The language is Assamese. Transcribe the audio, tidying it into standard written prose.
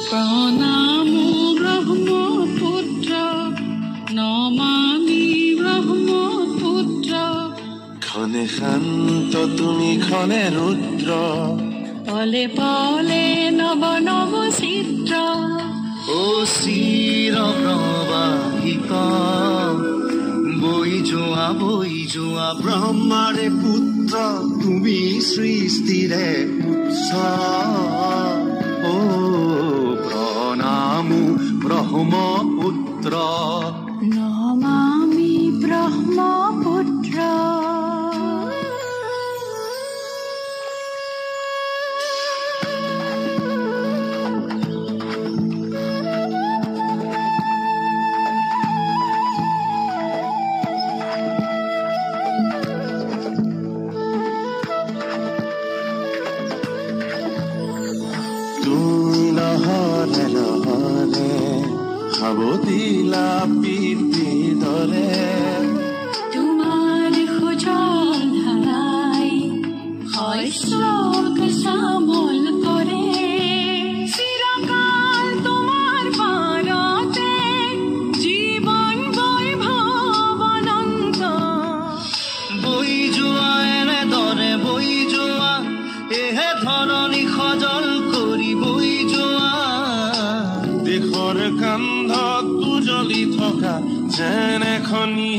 প্ৰণাম ব্ৰহ্মপুত্ৰ নমামি ব্ৰহ্মপুত্ৰ ক্ষণে শান্ত তুমি ক্ষণে ৰুদ্ৰ পলে পলে নৱ নৱ চিত্ৰ ও চিৰ প্ৰবাহিত বৈ যোৱা ব্ৰহ্মাৰে পুত্ৰ তুমি সৃষ্টিৰে উৎস ও প্ৰণামো ব্ৰহ্মপুত্ৰ নমামি ব্ৰহ্মপুত্ৰ সাৱতিলা পিতৃৰ দৰে তোমাৰ খোজল ধাৰাই শস্যক চামল কৰে চিৰকাল তোমাৰ পাৰতে জীৱন বৈভৱ অনন্ত বৈ যোৱা এনেদৰে বৈ যোৱা এহে ধৰণী সজল কৰি বৈ যোৱা দেশৰ কান্ধত উজলি থকা যেন এখনি